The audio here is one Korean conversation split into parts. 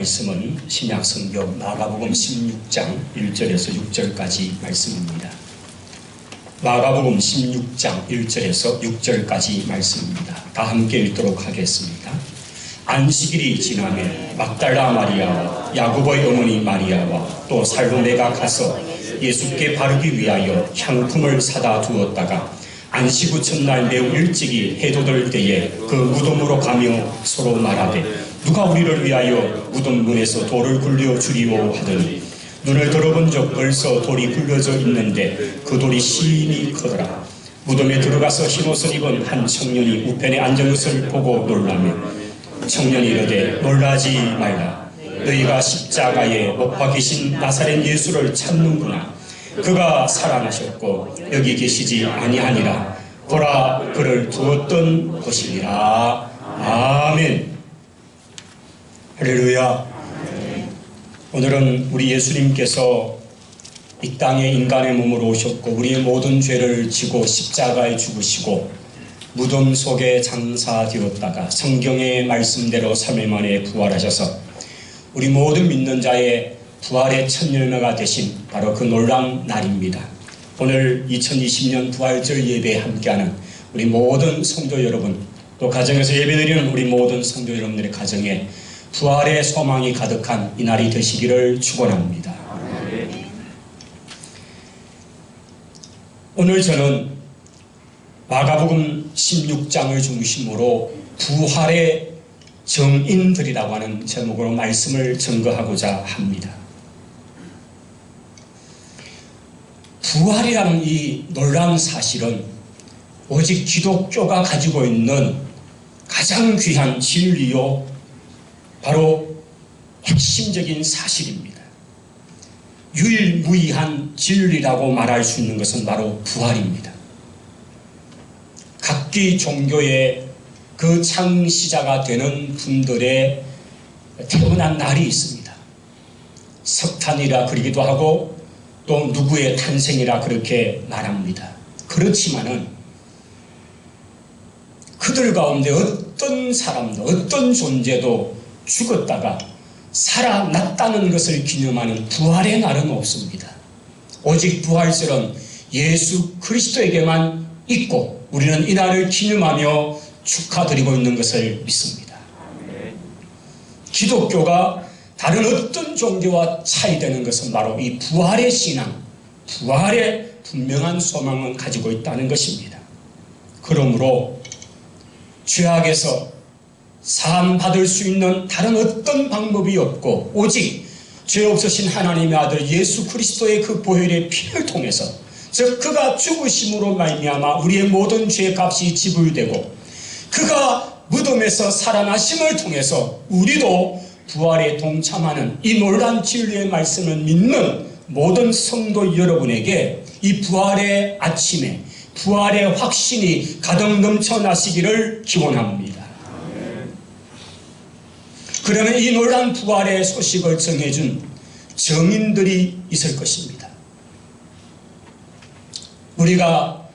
말씀은 신약성경 마가복음 16장 1절에서 6절까지 말씀입니다. 마가복음 16장 1절에서 6절까지 말씀입니다. 다 함께 읽도록 하겠습니다. 안식일이 지나면 막달라 마리아와 야고보의 어머니 마리아와 또 살로메가 가서 예수께 바르기 위하여 향품을 사다 두었다가 안식 후 첫날 매우 일찍이 해돋을 때에 그 무덤으로 가며 서로 말하되 누가 우리를 위하여 무덤 문에서 돌을 굴려 주리오 하더니 눈을 들어본 적 벌써 돌이 굴려져 있는데 그 돌이 심히 크더라. 무덤에 들어가서 흰옷을 입은 한 청년이 우편에 앉은 것을 보고 놀라며 청년이 이르되 놀라지 말라. 너희가 십자가에 못 박히신 나사렛 예수를 찾는구나. 그가 살아나셨고 여기 계시지 아니하니라. 보라, 그를 두었던 곳이니라. 아멘. 할렐루야. 오늘은 우리 예수님께서 이 땅에 인간의 몸으로 오셨고 우리의 모든 죄를 지고 십자가에 죽으시고 무덤 속에 장사되었다가 성경의 말씀대로 3일 만에 부활하셔서 우리 모든 믿는 자의 부활의 첫 열매가 되신 바로 그 놀라운 날입니다. 오늘 2020년 부활절 예배에 함께하는 우리 모든 성도 여러분, 또 가정에서 예배드리는 우리 모든 성도 여러분들의 가정에 부활의 소망이 가득한 이 날이 되시기를 축원합니다. 오늘 저는 마가복음 16장을 중심으로 부활의 정인들이라고 하는 제목으로 말씀을 증거하고자 합니다. 부활이라는 이 놀라운 사실은 오직 기독교가 가지고 있는 가장 귀한 진리요 바로 핵심적인 사실입니다. 유일무이한 진리라고 말할 수 있는 것은 바로 부활입니다. 각기 종교의 그 창시자가 되는 분들의 태어난 날이 있습니다. 석탄이라 그러기도 하고 또 누구의 탄생이라 그렇게 말합니다. 그렇지만은 그들 가운데 어떤 사람도 어떤 존재도 죽었다가 살아났다는 것을 기념하는 부활의 날은 없습니다. 오직 부활절은 예수 그리스도에게만 있고 우리는 이 날을 기념하며 축하드리고 있는 것을 믿습니다. 기독교가 다른 어떤 종교와 차이되는 것은 바로 이 부활의 신앙, 부활의 분명한 소망을 가지고 있다는 것입니다. 그러므로 죄악에서 사함받을 수 있는 다른 어떤 방법이 없고 오직 죄 없으신 하나님의 아들 예수 그리스도의 그 보혈의 피를 통해서, 즉 그가 죽으심으로 말미암아 우리의 모든 죄의 값이 지불되고 그가 무덤에서 살아나심을 통해서 우리도 부활에 동참하는 이 놀라운 진리의 말씀을 믿는 모든 성도 여러분에게 이 부활의 아침에 부활의 확신이 가득 넘쳐나시기를 기원합니다. 그러면 이 놀라운 부활의 소식을 전해준 정인들이 있을 것입니다. 우리가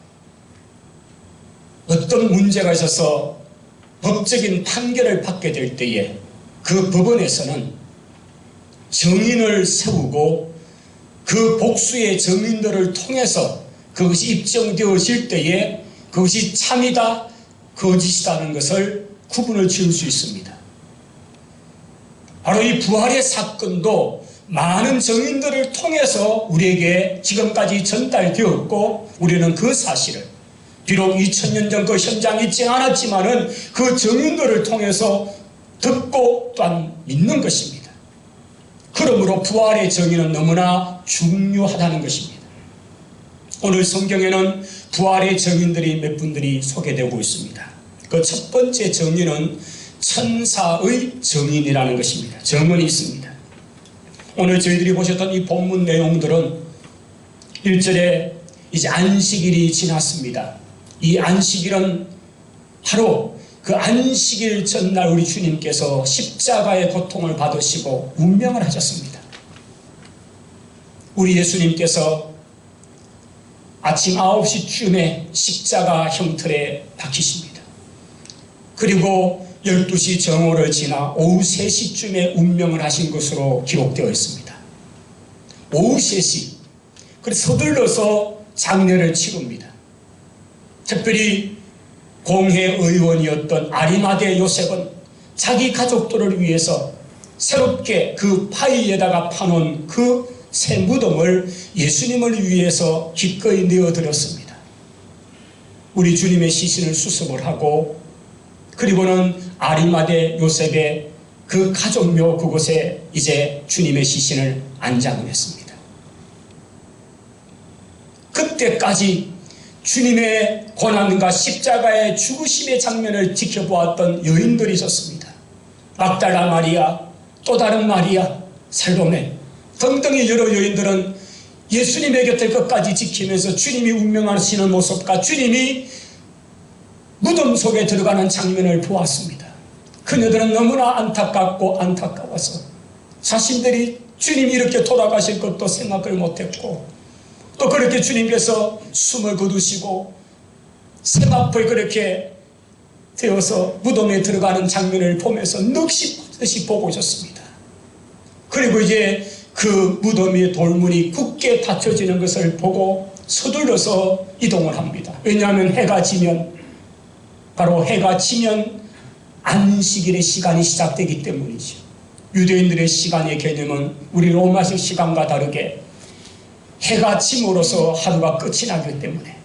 어떤 문제가 있어서 법적인 판결을 받게 될 때에 그 법원에서는 정인을 세우고 그 복수의 정인들을 통해서 그것이 입증되어질 때에 그것이 참이다, 거짓이다는 것을 구분을 지을 수 있습니다. 바로 이 부활의 사건도 많은 정인들을 통해서 우리에게 지금까지 전달되었고 우리는 그 사실을 비록 2000년 전 그 현장에 있지 않았지만은 그 정인들을 통해서 듣고 또한 믿는 것입니다. 그러므로 부활의 정의는 너무나 중요하다는 것입니다. 오늘 성경에는 부활의 정인들이 몇 분들이 소개되고 있습니다. 그 첫 번째 정의는 천사의 정인이라는 것입니다. 정언이 있습니다. 오늘 저희들이 보셨던 이 본문 내용들은 1절에 이제 안식일이 지났습니다. 이 안식일은 바로 그 안식일 전날 우리 주님께서 십자가의 고통을 받으시고 운명을 하셨습니다. 우리 예수님께서 아침 9시쯤에 십자가 형틀에 박히십니다. 그리고 12시 정오를 지나 오후 3시쯤에 운명을 하신 것으로 기록되어 있습니다. 오후 3시. 그래서 서둘러서 장례를 치릅니다. 특별히 공회의원이었던 아리마대 요셉은 자기 가족들을 위해서 새롭게 그 파이에다가 파놓은 그 새 무덤을 예수님을 위해서 기꺼이 내어드렸습니다. 우리 주님의 시신을 수습을 하고 그리고는 아리마대 요셉의 그 가족묘 그곳에 이제 주님의 시신을 안장을 했습니다. 그때까지 주님의 고난과 십자가의 죽으심의 장면을 지켜보았던 여인들이 있었습니다. 막달라 마리아, 또 다른 마리아, 살로메 등등의 여러 여인들은 예수님의 곁을 끝까지 지키면서 주님이 운명하시는 모습과 주님이 무덤 속에 들어가는 장면을 보았습니다. 그녀들은 너무나 안타깝고 안타까워서 자신들이 주님이 이렇게 돌아가실 것도 생각을 못했고 또 그렇게 주님께서 숨을 거두시고 세마포에 그렇게 되어서 무덤에 들어가는 장면을 보면서 넋이 보고 있었습니다. 그리고 이제 그 무덤의 돌문이 굳게 닫혀지는 것을 보고 서둘러서 이동을 합니다. 왜냐하면 해가 지면 바로 해가 지면 안식일의 시간이 시작되기 때문이죠. 유대인들의 시간의 개념은 우리 로마식 시간과 다르게 해가 짐으로써 하루가 끝이 나기 때문에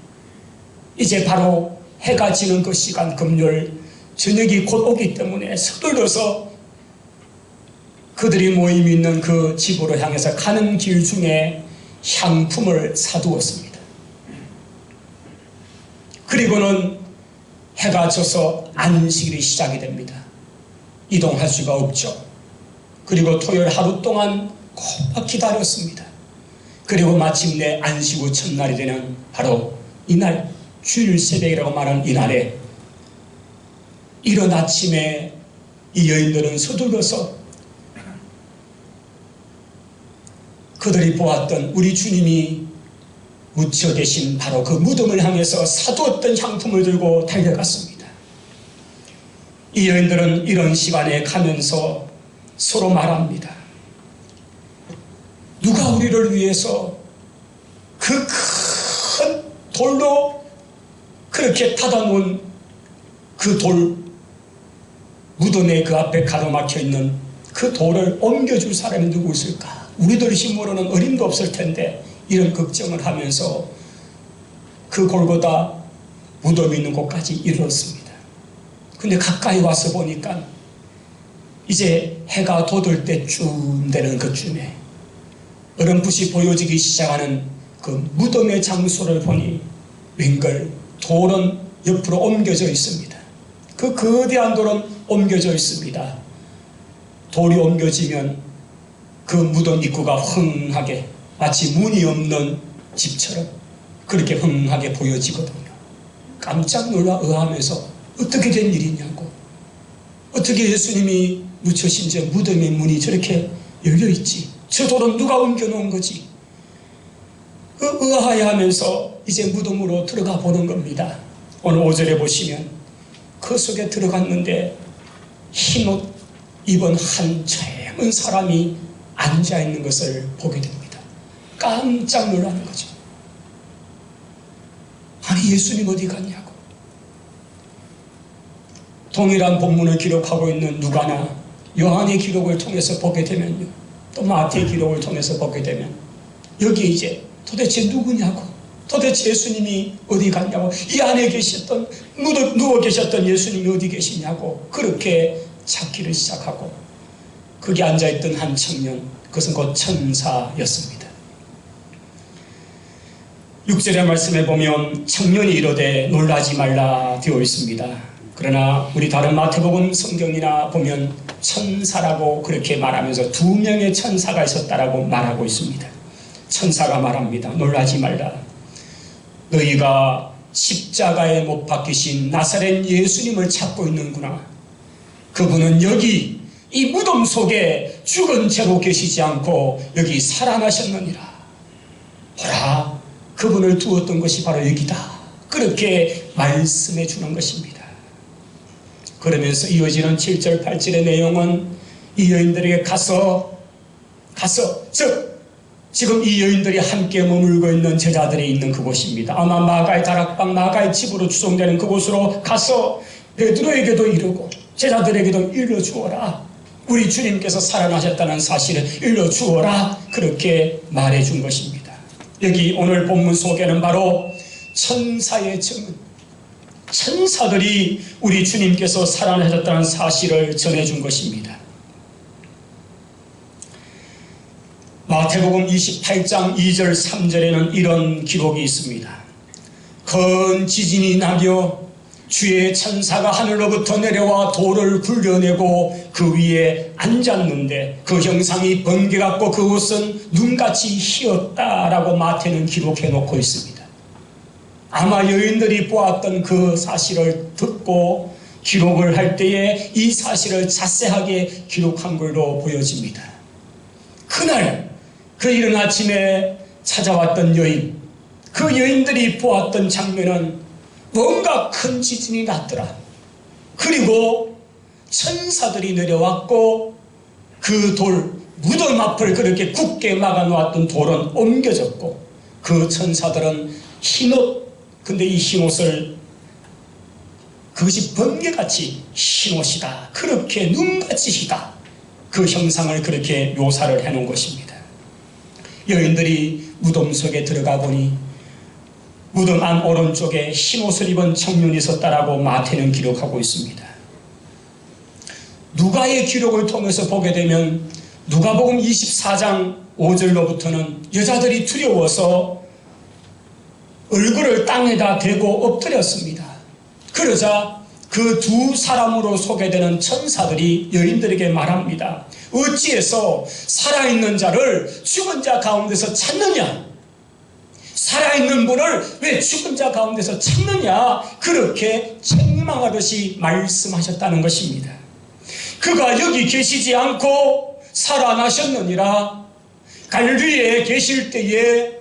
이제 바로 해가 지는 그 시간 금요일 저녁이 곧 오기 때문에 서둘러서 그들이 모임이 있는 그 집으로 향해서 가는 길 중에 향품을 사두었습니다. 그리고는 해가 져서 안식일이 시작이 됩니다. 이동할 수가 없죠. 그리고 토요일 하루 동안 꼭 기다렸습니다. 그리고 마침내 안식 후 첫날이 되는 바로 이날 주일 새벽이라고 말하는 이날에 이른 아침에 이 여인들은 서둘러서 그들이 보았던 우리 주님이 묻혀 계신 바로 그 무덤을 향해서 사두었던 향품을 들고 달려갔습니다. 이 여인들은 이런 시간에 가면서 서로 말합니다. 누가 우리를 위해서 그 큰 돌로 그렇게 닫아놓은 그 돌 무덤의 그 앞에 가로막혀 있는 그 돌을 옮겨줄 사람이 누구 있을까? 우리들 힘으로는 어림도 없을 텐데 이런 걱정을 하면서 그 골고다 무덤이 있는 곳까지 이르렀습니다. 근데 가까이 와서 보니까 이제 해가 돋을 때쯤 되는 그쯤에 어렴풋이 보여지기 시작하는 그 무덤의 장소를 보니 웬걸 돌은 옆으로 옮겨져 있습니다. 그 거대한 돌은 옮겨져 있습니다. 돌이 옮겨지면 그 무덤 입구가 흥하게 마치 문이 없는 집처럼 그렇게 흥하게 보여지거든요. 깜짝 놀라 의아하면서 어떻게 된 일이냐고, 어떻게 예수님이 묻혀신 저 무덤의 문이 저렇게 열려있지, 저 돌은 누가 옮겨놓은 거지, 의아해하면서 이제 무덤으로 들어가 보는 겁니다. 오늘 5절에 보시면 그 속에 들어갔는데 흰옷 입은 한 젊은 사람이 앉아있는 것을 보게 됩니다. 깜짝 놀라는 거죠. 아니 예수님 어디 갔냐고. 동일한 본문을 기록하고 있는 누가나 요한의 기록을 통해서 보게 되면요, 또 마태의 기록을 통해서 보게 되면 여기 이제 도대체 누구냐고, 도대체 예수님이 어디 갔냐고, 이 안에 계셨던 누워 계셨던 예수님이 어디 계시냐고 그렇게 찾기를 시작하고, 거기 앉아있던 한 청년, 그것은 곧 천사였습니다. 6절의 말씀에 보면 청년이 이르되 놀라지 말라 되어 있습니다. 그러나 우리 다른 마태복음 성경이나 보면 천사라고 그렇게 말하면서 2명의 천사가 있었다라고 말하고 있습니다. 천사가 말합니다. 놀라지 말라. 너희가 십자가에 못 박히신 나사렛 예수님을 찾고 있는구나. 그분은 여기 이 무덤 속에 죽은 채로 계시지 않고 여기 살아나셨느니라. 보라, 그분을 두었던 것이 바로 여기다. 그렇게 말씀해 주는 것입니다. 그러면서 이어지는 7절 8절의 내용은 이 여인들에게 가서 즉 지금 이 여인들이 함께 머물고 있는 제자들이 있는 그곳입니다. 아마 마가의 다락방, 마가의 집으로 추정되는 그곳으로 가서 베드로에게도 이르고 제자들에게도 일러주어라. 우리 주님께서 살아나셨다는 사실을 일러주어라. 그렇게 말해준 것입니다. 여기 오늘 본문 속에는 바로 천사의 증언, 천사들이 우리 주님께서 살아나셨다는 사실을 전해준 것입니다. 마태복음 28장 2절 3절에는 이런 기록이 있습니다. 큰 지진이 나며 주의 천사가 하늘로부터 내려와 돌을 굴려내고 그 위에 앉았는데 그 형상이 번개 같고 그 옷은 눈같이 희었다라고 마태는 기록해 놓고 있습니다. 아마 여인들이 보았던 그 사실을 듣고 기록을 할 때에 이 사실을 자세하게 기록한 걸로 보여집니다. 그날 그 이른 아침에 찾아왔던 여인, 그 여인들이 보았던 장면은 뭔가 큰 지진이 났더라. 그리고 천사들이 내려왔고 그 돌, 무덤 앞을 그렇게 굳게 막아놓았던 돌은 옮겨졌고 그 천사들은 흰옷, 근데 이 흰옷을 그것이 번개같이 흰옷이다. 그렇게 눈같이 희다. 그 형상을 그렇게 묘사를 해놓은 것입니다. 여인들이 무덤 속에 들어가 보니 무덤 안 오른쪽에 흰옷을 입은 청년이 있었다라고 마태는 기록하고 있습니다. 누가의 기록을 통해서 보게 되면 누가복음 24장 5절로부터는 여자들이 두려워서 얼굴을 땅에다 대고 엎드렸습니다. 그러자 그 두 사람으로 소개되는 천사들이 여인들에게 말합니다. 어찌해서 살아있는 자를 죽은 자 가운데서 찾느냐? 살아있는 분을 왜 죽은 자 가운데서 찾느냐? 그렇게 책망하듯이 말씀하셨다는 것입니다. 그가 여기 계시지 않고 살아나셨느니라. 갈릴리에 계실 때에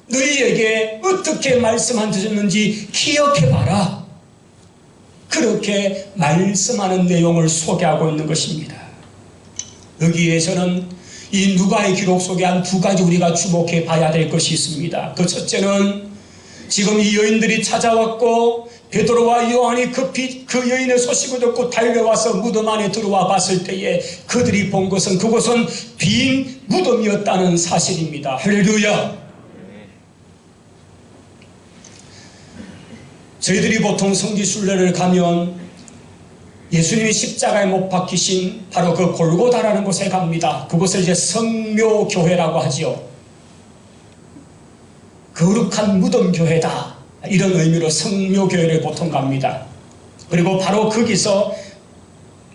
너희에게 어떻게 말씀하셨는지 기억해봐라. 그렇게 말씀하는 내용을 소개하고 있는 것입니다. 여기에서는 이 누가의 기록 속에 한 두 가지 우리가 주목해 봐야 될 것이 있습니다. 그 첫째는 지금 이 여인들이 찾아왔고 베드로와 요한이 급히 그 여인의 소식을 듣고 달려와서 무덤 안에 들어와 봤을 때에 그들이 본 것은 그곳은 빈 무덤이었다는 사실입니다. 할렐루야. 저희들이 보통 성지순례를 가면 예수님이 십자가에 못 박히신 바로 그 골고다라는 곳에 갑니다. 그곳을 이제 성묘교회라고 하지요. 거룩한 무덤교회다. 이런 의미로 성묘교회를 보통 갑니다. 그리고 바로 거기서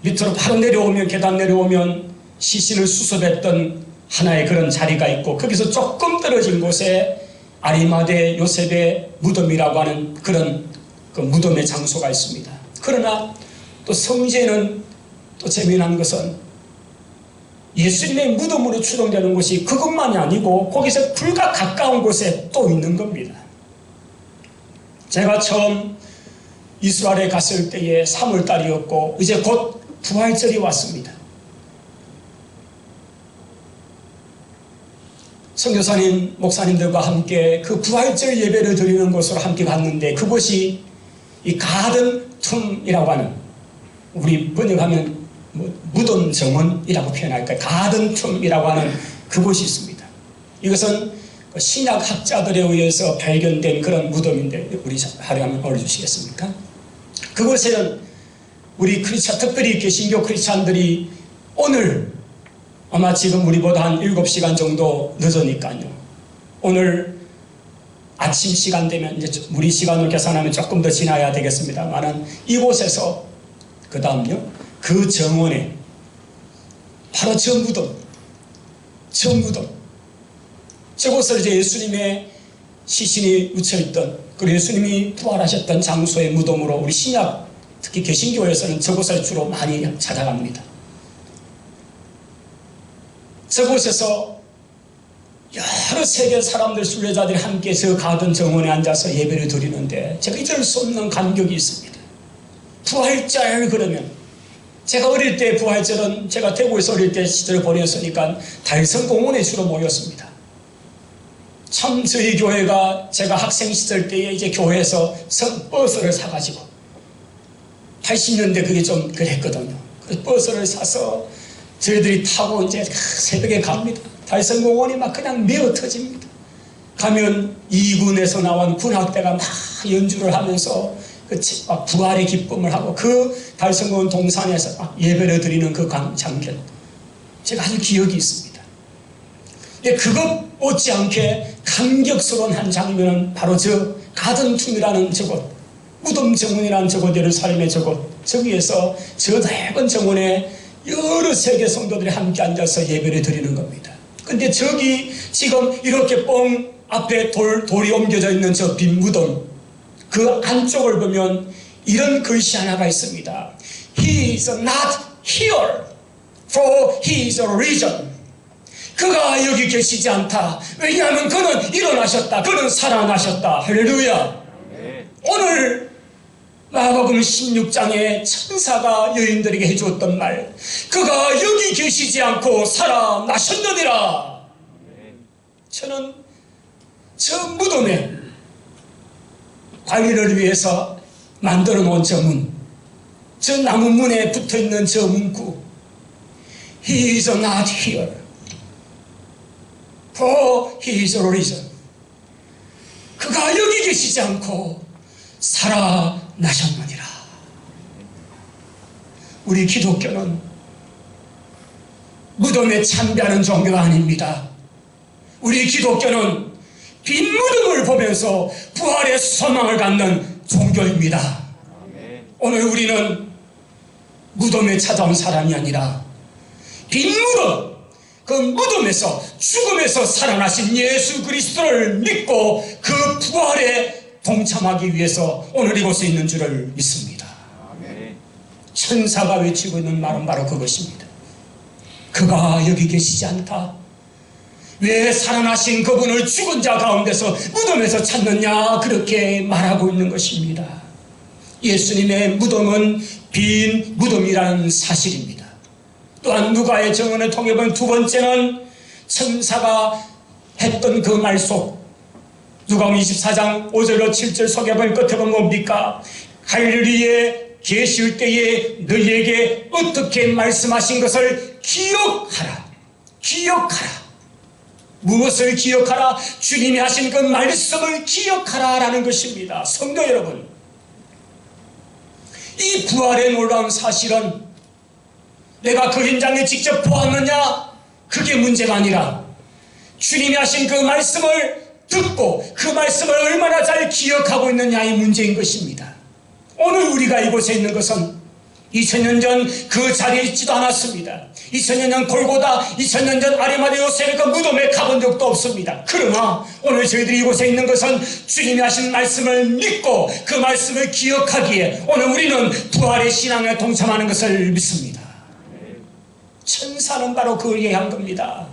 밑으로 바로 내려오면, 계단 내려오면 시신을 수습했던 하나의 그런 자리가 있고, 거기서 조금 떨어진 곳에 아리마대 요셉의 무덤이라고 하는 그런 그 무덤의 장소가 있습니다. 그러나 또 성지에는 또 재미난 것은 예수님의 무덤으로 추정되는 곳이 그것만이 아니고 거기서 불과 가까운 곳에 또 있는 겁니다. 제가 처음 이스라엘에 갔을 때에 3월달이었고 이제 곧 부활절이 왔습니다. 선교사님, 목사님들과 함께 그 부활절 예배를 드리는 곳으로 함께 갔는데 그곳이 이 가든 툼이라고 하는, 우리 번역하면 무덤 정원이라고 표현할까요? 가든 툼이라고 하는 그곳이 있습니다. 이것은 신약 학자들에 의해서 발견된 그런 무덤인데 우리 하루 한번 올려주시겠습니까? 그곳에는 우리 크리스찬, 특별히 개신교 크리스찬들이 오늘 아마 지금 우리보다 한 7시간 정도 늦으니까요. 오늘 아침 시간 되면 이제 우리 시간으로 계산하면 조금 더 지나야 되겠습니다만은 이곳에서 그 다음요, 그 정원에 바로 저 무덤, 저곳을 이제 예수님의 시신이 묻혀있던, 그리고 예수님이 부활하셨던 장소의 무덤으로 우리 신약, 특히 개신교에서는 저곳을 주로 많이 찾아갑니다. 저곳에서 여러 세계 사람들, 순례자들이 함께 저 가든 정원에 앉아서 예배를 드리는데 제가 잊을 수 없는 감격이 있습니다. 부활절 그러면, 제가 어릴 때 부활절은 제가 대구에서 어릴 때 시절을 보냈으니까 달성공원에 주로 모였습니다. 참 저희 교회가 제가 학생 시절 때에 이제 교회에서 버스를 사가지고 80년대 그게 좀 그랬거든요. 그 버스를 사서 저희들이 타고 이제 새벽에 갑니다. 달성공원이 막 그냥 메어 터집니다. 가면 2군에서 나온 군악대가 막 연주를 하면서 막 부활의 기쁨을 하고 그 달성공원 동산에서 막 예배를 드리는 그 장면, 제가 아주 기억이 있습니다. 근데 그것 못지않게 감격스러운 한 장면은 바로 저 가든툼이라는 저곳, 무덤 정원이라는 저곳, 예루살렘의 저곳, 저기에서 저 넓은 정원에 여러 세계 성도들이 함께 앉아서 예배를 드리는 겁니다. 근데 저기 지금 이렇게 뻥 앞에 돌이 옮겨져 있는 저 빈 무덤, 그 안쪽을 보면 이런 글씨 하나가 있습니다. He is not here, for he is risen. 그가 여기 계시지 않다. 왜냐하면 그는 일어나셨다. 그는 살아나셨다. 할렐루야. 오늘 마가복음 16장에 천사가 여인들에게 해주었던 말, 그가 여기 계시지 않고 살아나셨느니라. 저는 저 무덤에 관리를 위해서 만들어 놓은 저 문, 저 나무 문에 붙어있는 저 문구, He is not here, for he is risen. 그가 여기 계시지 않고 살아나셨느니라. 우리 기독교는 무덤에 참배하는 종교가 아닙니다. 우리 기독교는 빈 무덤을 보면서 부활의 소망을 갖는 종교입니다. 오늘 우리는 무덤에 찾아온 사람이 아니라 빈 무덤, 그 무덤에서 죽음에서 살아나신 예수 그리스도를 믿고 그 부활에 동참하기 위해서 오늘 이곳에 있는 줄을 믿습니다. 천사가 외치고 있는 말은 바로 그것입니다. 그가 여기 계시지 않다. 왜 살아나신 그분을 죽은 자 가운데서 무덤에서 찾느냐, 그렇게 말하고 있는 것입니다. 예수님의 무덤은 빈 무덤이라는 사실입니다. 또한 누가의 증언을 통해 본 두 번째는 천사가 했던 그 말 속, 누가복음 24장 5절로 7절 속에 보면 끝에 보면 뭡니까? 갈릴리에 계실 때에 너희에게 어떻게 말씀하신 것을 기억하라. 기억하라. 무엇을 기억하라? 주님이 하신 그 말씀을 기억하라 라는 것입니다. 성도 여러분, 이 부활의 놀라운 사실은 내가 그 현장에 직접 보았느냐, 그게 문제가 아니라 주님이 하신 그 말씀을 듣고 그 말씀을 얼마나 잘 기억하고 있느냐의 문제인 것입니다. 오늘 우리가 이곳에 있는 것은 2000년 전 그 자리에 있지도 않았습니다. 2000년 전 골고다, 2000년 전 아리마대 요셉의 그 무덤에 가본 적도 없습니다. 그러나 오늘 저희들이 이곳에 있는 것은 주님이 하신 말씀을 믿고 그 말씀을 기억하기에 오늘 우리는 부활의 신앙에 동참하는 것을 믿습니다. 천사는 바로 그걸 이해한 겁니다.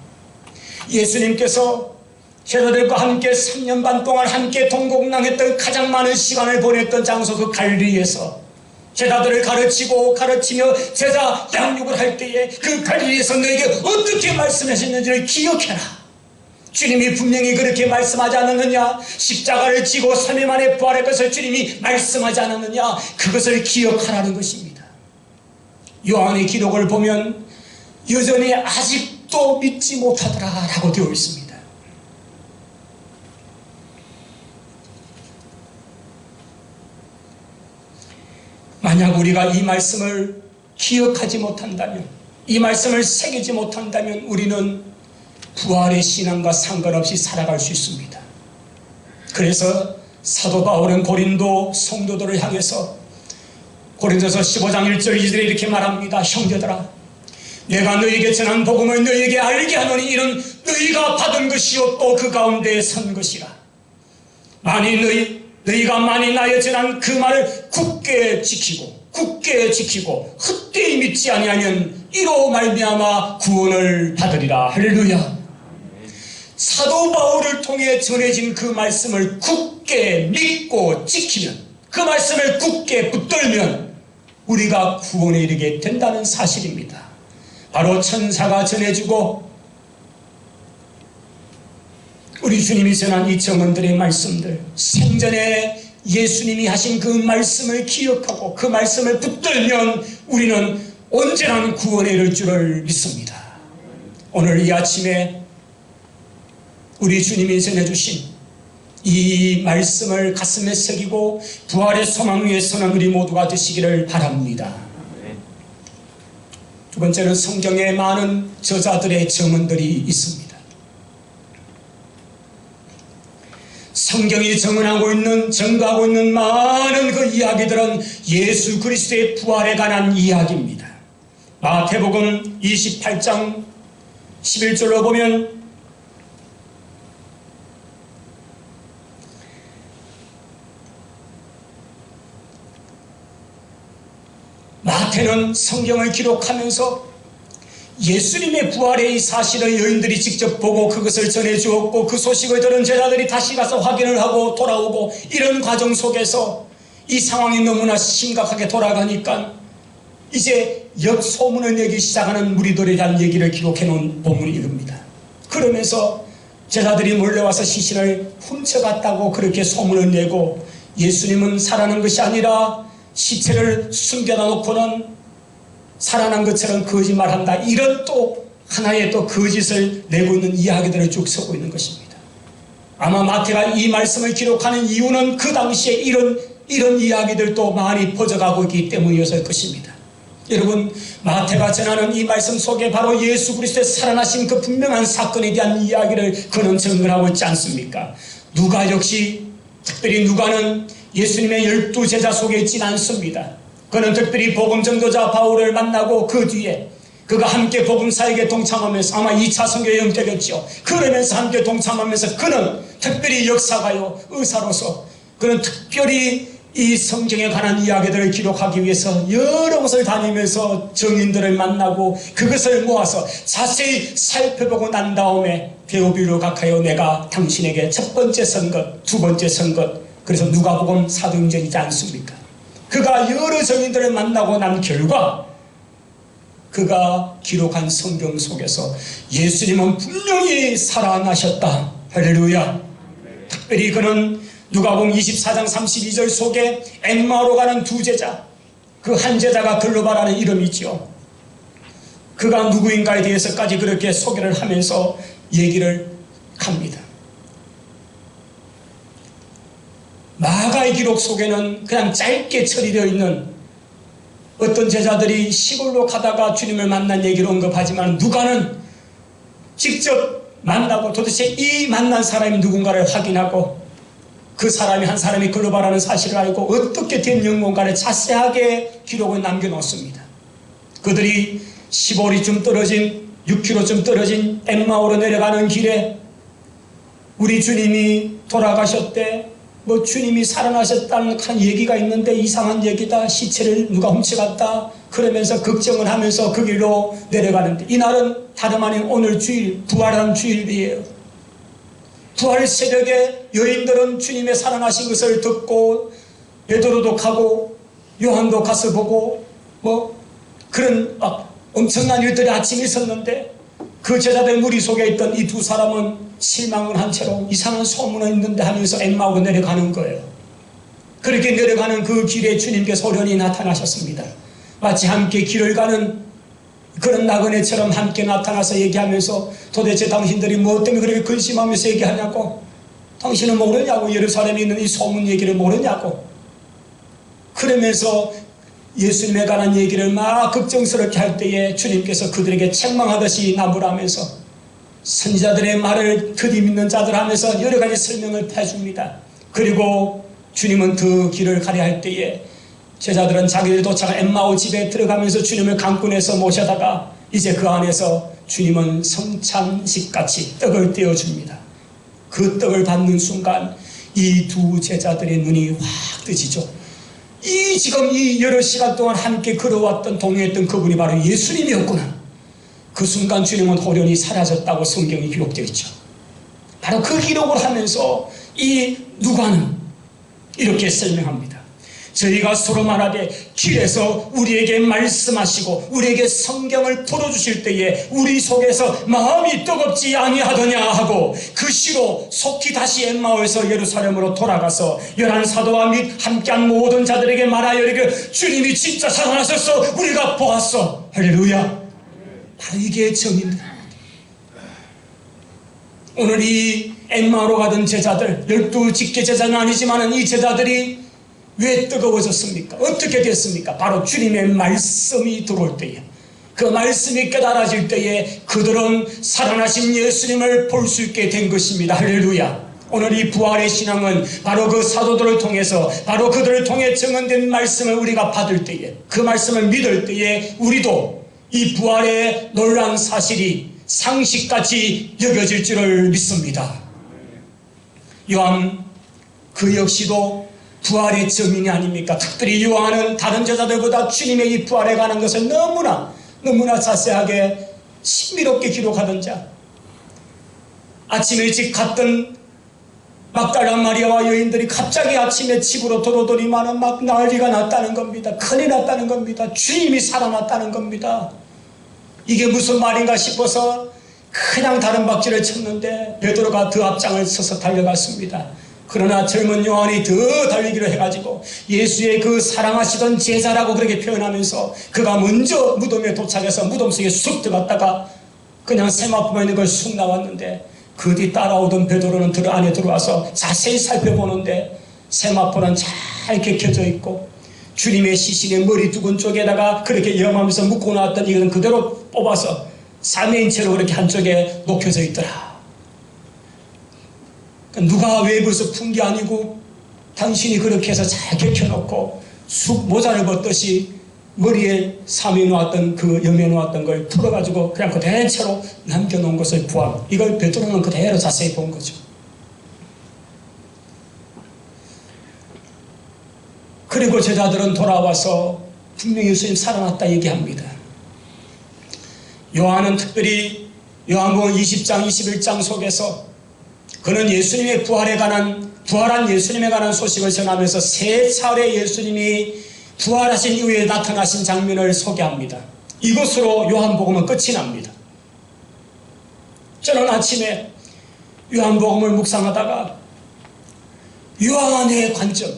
예수님께서 제자들과 함께 3년 반 동안 함께 동고동락했던 가장 많은 시간을 보냈던 장소, 그 갈릴리에서 제자들을 가르치며 제자 양육을 할 때에 그 갈릴리에서 너에게 어떻게 말씀하셨는지를 기억해라. 주님이 분명히 그렇게 말씀하지 않았느냐? 십자가를 지고 3일 만에 부활할 것을 주님이 말씀하지 않았느냐? 그것을 기억하라는 것입니다. 요한의 기록을 보면 여전히 아직도 믿지 못하더라 라고 되어 있습니다. 만약 우리가 이 말씀을 기억하지 못한다면, 이 말씀을 새기지 못한다면 우리는 부활의 신앙과 상관없이 살아갈 수 있습니다. 그래서 사도 바울은 고린도 성도들을 향해서 고린도서 15장 1절 2절에 이렇게 말합니다. 형제들아, 내가 너희에게 전한 복음을 너희에게 알게 하노니 이는 너희가 받은 것이요 또 그 가운데에 선 것이라. 너희가 만일 나의 전한 그 말을 굳게 지키고 헛되이 믿지 아니하면 이로 말미암아 구원을 받으리라. 할렐루야. 사도 바울을 통해 전해진 그 말씀을 굳게 믿고 지키면, 그 말씀을 굳게 붙들면 우리가 구원에 이르게 된다는 사실입니다. 바로 천사가 전해주고 우리 주님이 전한 이 증언들의 말씀들, 생전에 예수님이 하신 그 말씀을 기억하고 그 말씀을 붙들면 우리는 언제나 구원에 이를 줄을 믿습니다. 오늘 이 아침에 우리 주님이 전해주신 이 말씀을 가슴에 새기고 부활의 소망 위에 서는 우리 모두가 되시기를 바랍니다. 두 번째는 성경에 많은 저자들의 증언들이 있습니다. 성경이 증거하고 있는 많은 그 이야기들은 예수 그리스도의 부활에 관한 이야기입니다. 마태복음 28장 11절로 보면 마태는 성경을 기록하면서 예수님의 부활의 사실을 여인들이 직접 보고 그것을 전해주었고 그 소식을 들은 제자들이 다시 가서 확인을 하고 돌아오고 이런 과정 속에서 이 상황이 너무나 심각하게 돌아가니까 이제 역소문을 내기 시작하는 무리들에 대한 얘기를 기록해 놓은 본문이 이겁니다. 그러면서 제자들이 몰려와서 시신을 훔쳐갔다고 그렇게 소문을 내고 예수님은 살아난 것이 아니라 시체를 숨겨다 놓고는 살아난 것처럼 거짓말한다. 이런 또 하나의 또 거짓을 내고 있는 이야기들을 쭉 쓰고 있는 것입니다. 아마 마태가 이 말씀을 기록하는 이유는 그 당시에 이런 이야기들도 많이 퍼져가고 있기 때문이었을 것입니다. 여러분, 마태가 전하는 이 말씀 속에 바로 예수 그리스도의 살아나신 그 분명한 사건에 대한 이야기를 그는 전언하고 있지 않습니까? 누가 역시 특별히 누가는 예수님의 12제자 속에 있지는 않습니다. 그는 특별히 복음 전도자 바울을 만나고 그 뒤에 그가 함께 복음 사역에 동참하면서 아마 2차 선교여행 되겠죠. 그러면서 함께 동참하면서 그는 특별히 역사가요, 의사로서 그는 특별히 이 성경에 관한 이야기들을 기록하기 위해서 여러 곳을 다니면서 증인들을 만나고 그것을 모아서 자세히 살펴보고 난 다음에 데오빌로 각하여 내가 당신에게 첫 번째 쓴 것, 두 번째 쓴 것, 그래서 누가복음 사도행전이지 않습니까? 그가 여러 증인들을 만나고 난 결과 그가 기록한 성경 속에서 예수님은 분명히 살아나셨다. 할렐루야. 특별히 그는 누가복음 24장 32절 속에 엠마오로 가는 두 제자, 그 한 제자가 글로바라는 이름이죠. 그가 누구인가에 대해서까지 그렇게 소개를 하면서 얘기를 합니다. 마가의 기록 속에는 그냥 짧게 처리되어 있는 어떤 제자들이 시골로 가다가 주님을 만난 얘기를 언급하지만 누가는 직접 만나고 도대체 이 만난 사람이 누군가를 확인하고 그 사람이 한 사람이 글로바라는 사실을 알고 어떻게 된 영혼가를 자세하게 기록을 남겨놓습니다. 그들이 15리쯤 떨어진 6km쯤 떨어진 엠마오로 내려가는 길에 우리 주님이 돌아가셨대, 뭐 주님이 살아나셨다는 얘기가 있는데 이상한 얘기다, 시체를 누가 훔쳐갔다, 그러면서 걱정을 하면서 그 길로 내려가는데 이날은 다름 아닌 오늘 주일, 부활한 주일이에요. 부활 새벽에 여인들은 주님의 살아나신 것을 듣고 베드로도 가고 요한도 가서 보고 뭐 그런 엄청난 일들이 아침에 있었는데 그 제자들 무리 속에 있던 이 두 사람은 실망을 한 채로 이상한 소문은 있는데 하면서 엠마오로 내려가는 거예요. 그렇게 내려가는 그 길에 주님께서 호련히 나타나셨습니다. 마치 함께 길을 가는 그런 나그네처럼 함께 나타나서 얘기하면서 도대체 당신들이 뭐 때문에 그렇게 근심하면서 얘기하냐고, 당신은 모르냐고, 예루살렘에 있는 이 소문 얘기를 모르냐고, 그러면서 예수님에 관한 얘기를 막 걱정스럽게 할 때에 주님께서 그들에게 책망하듯이 나무라면서 선지자들의 말을 드디 믿는 자들 하면서 여러 가지 설명을 해줍니다. 그리고 주님은 그 길을 가려 할 때에 제자들은 자기들이 도착한 엠마오 집에 들어가면서 주님을 강군에서 모셔다가 이제 그 안에서 주님은 성찬식같이 떡을 떼어줍니다. 그 떡을 받는 순간 이 두 제자들의 눈이 확 뜨지죠. 지금 이 여러 시간 동안 함께 걸어왔던 동행했던 그분이 바로 예수님이었구나. 그 순간 주님은 호련히 사라졌다고 성경이 기록되어 있죠. 바로 그 기록을 하면서 이 누가는 이렇게 설명합니다. 저희가 서로 말하되 길에서 우리에게 말씀하시고 우리에게 성경을 풀어주실 때에 우리 속에서 마음이 뜨겁지 아니하더냐 하고 그 시로 속히 다시 엠마오에서 예루살렘으로 돌아가서 11사도와 및 함께한 모든 자들에게 말하여 이르기를 주님이 진짜 살아나셨어, 우리가 보았어. 할렐루야. 바로 이게 정입니다. 오늘 이 엠마오로 가던 제자들, 12 직계 제자는 아니지만 이 제자들이 왜 뜨거워졌습니까? 어떻게 됐습니까? 바로 주님의 말씀이 들어올 때에, 그 말씀이 깨달아질 때에 그들은 살아나신 예수님을 볼 수 있게 된 것입니다. 할렐루야. 오늘 이 부활의 신앙은 바로 그 사도들을 통해서, 바로 그들을 통해 증언된 말씀을 우리가 받을 때에, 그 말씀을 믿을 때에 우리도 이 부활의 놀라운 사실이 상식같이 여겨질 줄을 믿습니다. 요한 그 역시도 부활의 증인이 아닙니까? 특별히 요한은 다른 제자들보다 주님의 이 부활에 관한 것을 너무나 자세하게 신비롭게 기록하던 자. 아침 일찍 갔던 막달라 마리아와 여인들이 갑자기 아침에 집으로 들어오더니만 막 난리가 났다는 겁니다. 큰일 났다는 겁니다. 주님이 살아났다는 겁니다. 이게 무슨 말인가 싶어서 그냥 다른 박질을 쳤는데 베드로가 더 앞장을 서서 달려갔습니다. 그러나 젊은 요한이 더 달리기로 해가지고 예수의 그 사랑하시던 제자라고 그렇게 표현하면서 그가 먼저 무덤에 도착해서 무덤 속에 쑥 들어갔다가 그냥 세마포에 있는 걸 쑥 나왔는데, 그 뒤 따라오던 베드로는 안에 들어와서 자세히 살펴보는데 세마포는 잘 개켜져 있고 주님의 시신의 머리 두근 쪽에다가 그렇게 염하면서 묶고 나왔던 이거는 그대로 뽑아서 사매인 채로 그렇게 한쪽에 녹여져 있더라. 누가 외부에서 푼 게 아니고 당신이 그렇게 해서 잘 개켜놓고 쑥 모자를 벗듯이 머리에 삼해 놓았던 그 염해 놓았던 걸 풀어가지고 그냥 그대로 채로 남겨놓은 것을 부활. 이걸 베드로는 그대로 자세히 본 거죠. 그리고 제자들은 돌아와서 분명히 예수님 살아났다 얘기합니다. 요한은 특별히 요한복음 20장 21장 속에서 그는 예수님의 부활한 예수님에 관한 소식을 전하면서 3차례 예수님이 부활하신 이후에 나타나신 장면을 소개합니다. 이것으로 요한복음은 끝이 납니다. 저는 아침에 요한복음을 묵상하다가 요한의 관점,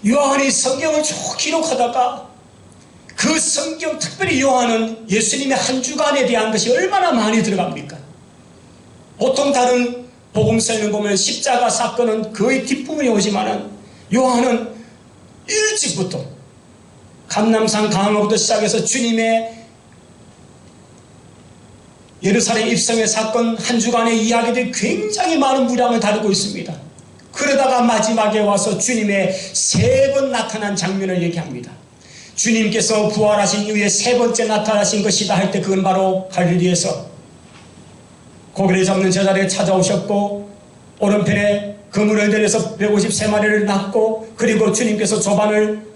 요한이 성경을 쭉 기록하다가 그 성경, 특별히 요한은 예수님의 한 주간에 대한 것이 얼마나 많이 들어갑니까? 보통 다른 복음서에는 보면 십자가 사건은 거의 뒷부분에 오지만은 요한은 일찍부터 감람산 강화부터 시작해서 주님의 예루살렘 입성의 사건 한 주간의 이야기들이 굉장히 많은 분량을 다루고 있습니다. 그러다가 마지막에 와서 주님의 3번 나타난 장면을 얘기합니다. 주님께서 부활하신 이후에 3번째 나타나신 것이다 할 때 그건 바로 갈릴리에서 고기를 잡는 제자리에 찾아오셨고 오른편에 그물을 내려서 153마리를 낳고 그리고 주님께서 조반을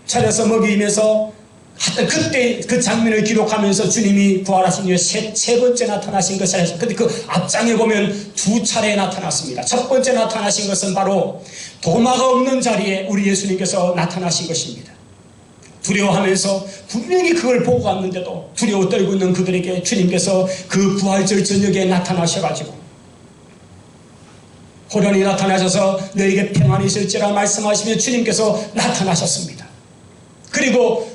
차려서 먹이면서 하여튼 그때 그 장면을 기록하면서 주님이 부활하신 이후에 세 번째 나타나신 것을 해서 근데 그 앞장에 보면 2차례 나타났습니다. 첫 번째 나타나신 것은 바로 도마가 없는 자리에 우리 예수님께서 나타나신 것입니다. 두려워하면서 분명히 그걸 보고 갔는데도 두려워 떨고 있는 그들에게 주님께서 그 부활절 저녁에 나타나셔가지고 호련히 나타나셔서 너에게 평안이 있을지라 말씀하시며 주님께서 나타나셨습니다. 그리고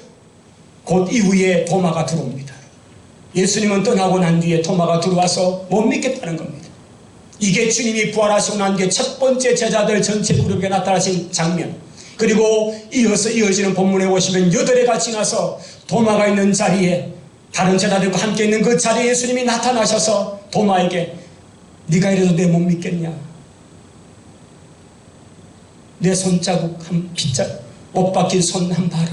곧 이후에 도마가 들어옵니다. 예수님은 떠나고 난 뒤에 도마가 들어와서 못 믿겠다는 겁니다. 이게 주님이 부활하시고 난 뒤에 첫 번째 제자들 전체 그룹에 나타나신 장면. 그리고 이어지는 본문에 보시면 8해가 지나서 도마가 있는 자리에 다른 제자들과 함께 있는 그 자리에 예수님이 나타나셔서 도마에게 네가 이래도 내 못 믿겠냐? 내 손자국 한 핏자국 못 박힌 손 한 봐라.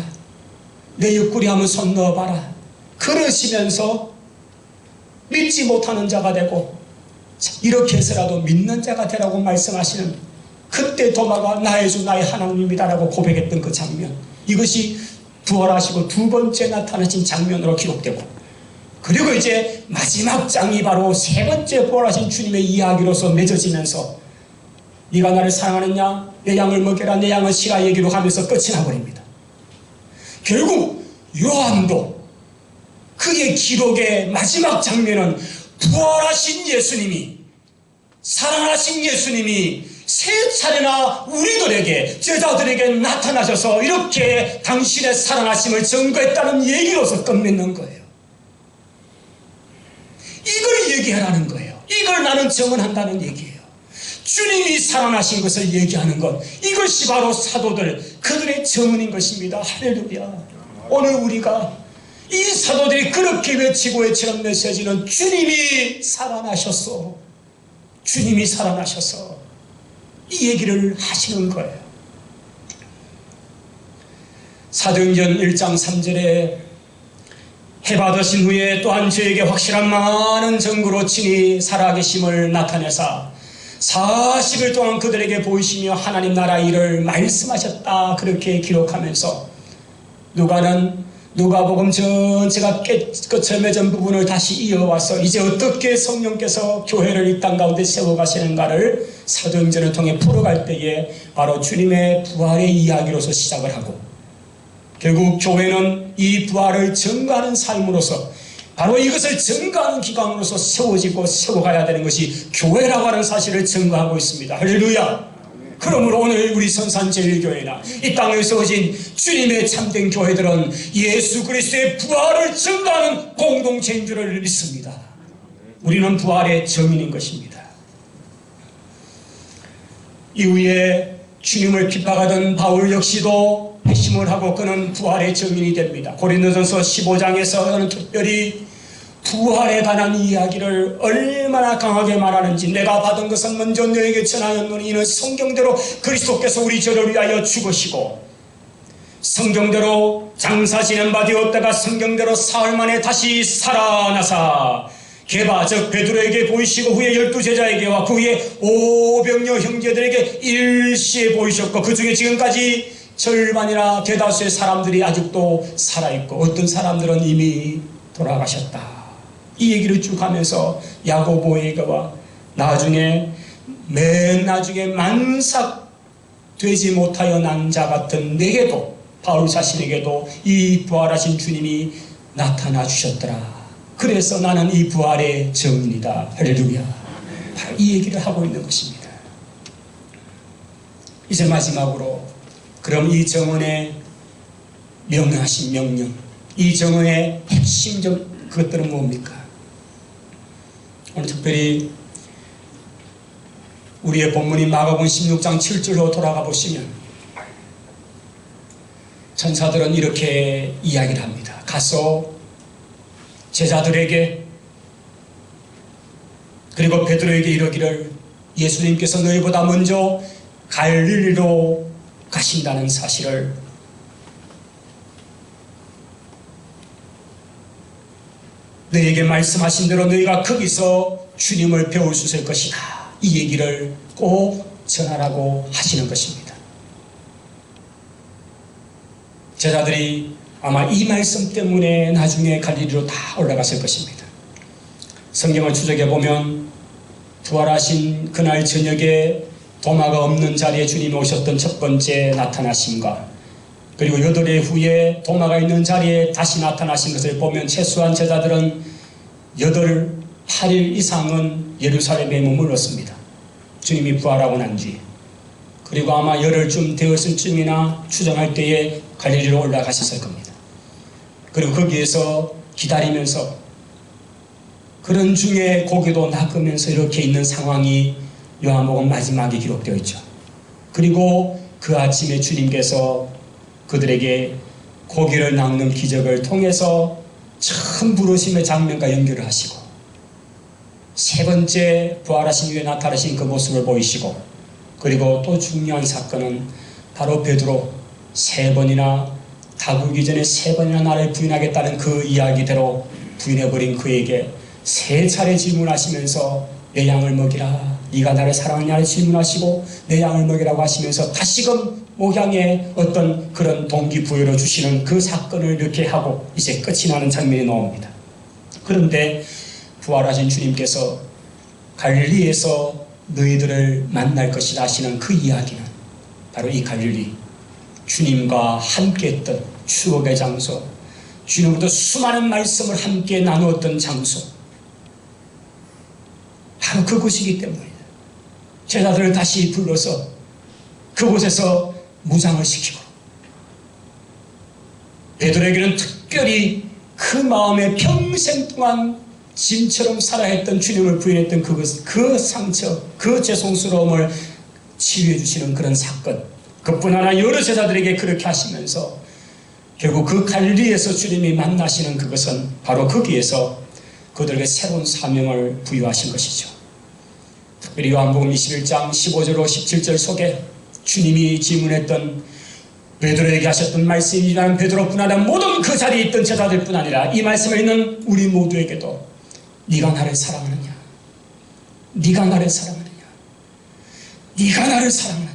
내 옆구리 한번 손 넣어봐라. 그러시면서 믿지 못하는 자가 되고 이렇게 해서라도 믿는 자가 되라고 말씀하시는 그때 도마가 나의 주 나의 하나님이다라고 고백했던 그 장면, 이것이 부활하시고 2번째 나타나신 장면으로 기록되고 그리고 이제 마지막 장이 바로 3번째 부활하신 주님의 이야기로서 맺어지면서 네가 나를 사랑하느냐? 내 양을 먹여라, 내 양은 쉬라 얘기로 하면서 끝이 나버립니다. 결국 요한도 그의 기록의 마지막 장면은 부활하신 예수님이, 살아나신 예수님이 세 차례나 우리들에게, 제자들에게 나타나셔서 이렇게 당신의 살아나심을 증거했다는 얘기로서 끝맺는 거예요. 이걸 얘기하라는 거예요. 이걸 나는 증언한다는 얘기예요. 주님이 살아나신 것을 얘기하는 것, 이것이 바로 사도들, 그들의 증언인 것입니다. 할렐루야. 오늘 우리가 이 사도들이 그렇게 외치고 외치는 메시지는 주님이 살아나셨어, 주님이 살아나셔서 이 얘기를 하시는 거예요. 사도행전 1장 3절에 해 받으신 후에 또한 저에게 확실한 많은 증거로 친히 살아계심을 나타내사 40일 동안 그들에게 보이시며 하나님 나라의 일을 말씀하셨다, 그렇게 기록하면서 누가복음 전체가 끝을 맺은 부분을 다시 이어와서 이제 어떻게 성령께서 교회를 이 땅 가운데 세워가시는가를 사도행전을 통해 풀어갈 때에 바로 주님의 부활의 이야기로서 시작을 하고, 결국 교회는 이 부활을 증거하는 삶으로서, 바로 이것을 증거하는 기관으로서 세워지고 세워가야 되는 것이 교회라고 하는 사실을 증거하고 있습니다. 할렐루야. 그러므로 오늘 우리 선산제일교회나 이 땅에 세워진 주님의 참된 교회들은 예수 그리스도의 부활을 증거하는 공동체인 줄을 믿습니다. 우리는 부활의 증인인 것입니다. 이후에 주님을 핍박하던 바울 역시도 회심을 하고 그는 부활의 증인이 됩니다. 고린도전서 15장에서는 특별히 부활에 관한 이야기를 얼마나 강하게 말하는지, 내가 받은 것은 먼저 너에게 전하였노니 이는 성경대로 그리스도께서 우리 저를 위하여 죽으시고 성경대로 장사 지낸 바 되었다가 성경대로 사흘 만에 다시 살아나사 게바 즉 베드로에게 보이시고 후에 12제자에게와 그 후에 500여 형제들에게 일시에 보이셨고 그 중에 지금까지 절반이나 대다수의 사람들이 아직도 살아있고 어떤 사람들은 이미 돌아가셨다. 이 얘기를 쭉 하면서 야고보에게와 나중에 맨 나중에 만삭 되지 못하여 난 자 같은 내게도, 바울 자신에게도 이 부활하신 주님이 나타나 주셨더라. 그래서 나는 이 부활의 증인이다. 할렐루야. 바로 이 얘기를 하고 있는 것입니다. 이제 마지막으로 그럼 이 증언의 명하신 명령, 이 증언의 핵심적 그것들은 뭡니까? 오늘 특별히 우리의 본문인 마가복음 16장 7절로 돌아가 보시면 천사들은 이렇게 이야기를 합니다. 가서 제자들에게 그리고 베드로에게 이러기를 예수님께서 너희보다 먼저 갈릴리로 가신다는 사실을 너희에게 말씀하신 대로 너희가 거기서 주님을 배울 수 있을 것이다. 이 얘기를 꼭 전하라고 하시는 것입니다. 제자들이 아마 이 말씀 때문에 나중에 갈릴리로 다 올라갔을 것입니다. 성경을 추적해 보면 부활하신 그날 저녁에 도마가 없는 자리에 주님이 오셨던 첫 번째 나타나심과 그리고 8일 후에 도마가 있는 자리에 다시 나타나신 것을 보면 최소한 제자들은 8일 이상은 예루살렘에 머물렀습니다. 주님이 부활하고 난 뒤. 그리고 아마 열흘쯤 되었을 쯤이나 추정할 때에 갈릴리로 올라가셨을 겁니다. 그리고 거기에서 기다리면서 그런 중에 고기도 낚으면서 이렇게 있는 상황이 요한복음 마지막에 기록되어 있죠. 그리고 그 아침에 주님께서 그들에게 고기를 낚는 기적을 통해서 처음 부르심의 장면과 연결을 하시고 세 번째 부활하신 후에 나타나신 그 모습을 보이시고 그리고 또 중요한 사건은 바로 베드로 3번이나 다구기 전에 3번이나 나를 부인하겠다는 그 이야기대로 부인해버린 그에게 3차례 질문하시면서 내 양을 먹이라, 네가 나를 사랑하냐를 질문하시고 내 양을 먹이라고 하시면서 다시금 목양의 어떤 그런 동기부여를 주시는 그 사건을 이렇게 하고 이제 끝이 나는 장면이 나옵니다. 그런데 부활하신 주님께서 갈릴리에서 너희들을 만날 것이다 하시는 그 이야기는 바로 이 갈릴리, 주님과 함께했던 추억의 장소, 주님으로부터 수많은 말씀을 함께 나누었던 장소, 바로 그곳이기 때문입니다. 제자들을 다시 불러서 그곳에서 무장을 시키고, 베드로에게는 특별히 그 마음에 평생 동안 짐처럼 살아야 했던 주님을 부인했던 그 상처, 그 죄송스러움을 치유해 주시는 그런 사건, 그뿐 아니라 여러 제자들에게 그렇게 하시면서 결국 그 갈릴리에서 주님이 만나시는 그것은 바로 거기에서 그들에게 새로운 사명을 부여하신 것이죠. 특별히 요한복음 21장 15절로 17절 속에 주님이 질문했던, 베드로에게 하셨던 말씀이라는 베드로뿐 아니라 모든 그 자리에 있던 제자들뿐 아니라 이 말씀을 읽는 우리 모두에게도 네가 나를 사랑하느냐, 네가 나를 사랑하느냐, 네가 나를 사랑하느냐,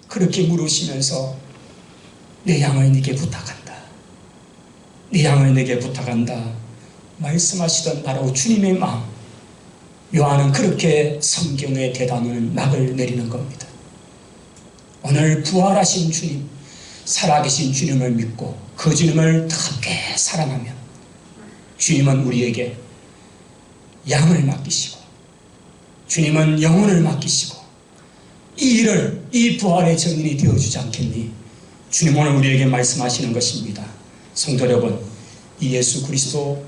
그렇게 물으시면서 내 양을 네게 부탁한다, 네 양을 네게 부탁한다 말씀하시던 바로 주님의 마음, 요한은 그렇게 성경의 대단을 막을 내리는 겁니다. 오늘 부활하신 주님, 살아계신 주님을 믿고 그 주님을 뜨겁게 사랑하면 주님은 우리에게 양을 맡기시고, 주님은 영혼을 맡기시고, 이 일을, 이 부활의 증인이 되어주지 않겠니? 주님 오늘 우리에게 말씀하시는 것입니다. 성도 여러분, 이 예수 그리스도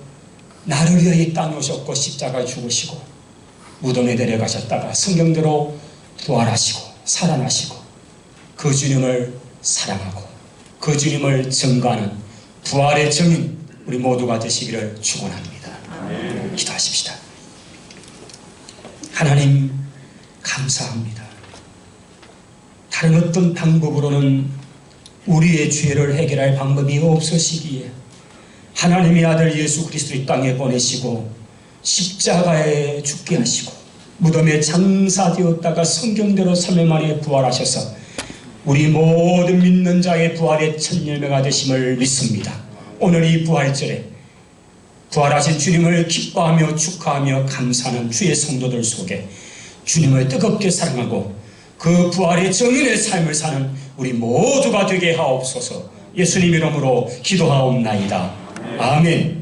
나를 위하여 이 땅에 오셨고 십자가에 죽으시고 무덤에 내려가셨다가 성경대로 부활하시고 살아나시고 그 주님을 사랑하고 그 주님을 증거하는 부활의 증인 우리 모두가 되시기를 축원합니다. 기도하십시다. 하나님 감사합니다. 다른 어떤 방법으로는 우리의 죄를 해결할 방법이 없으시기에 하나님의 아들 예수 그리스도를 이 땅에 보내시고 십자가에 죽게 하시고 무덤에 장사되었다가 성경대로 3일 만에 부활하셔서 우리 모든 믿는 자의 부활의 첫 열매가 되심을 믿습니다. 오늘 이 부활절에 부활하신 주님을 기뻐하며 축하하며 감사하는 주의 성도들 속에 주님을 뜨겁게 사랑하고 그 부활의 정인의 삶을 사는 우리 모두가 되게 하옵소서. 예수님 이름으로 기도하옵나이다. 아멘.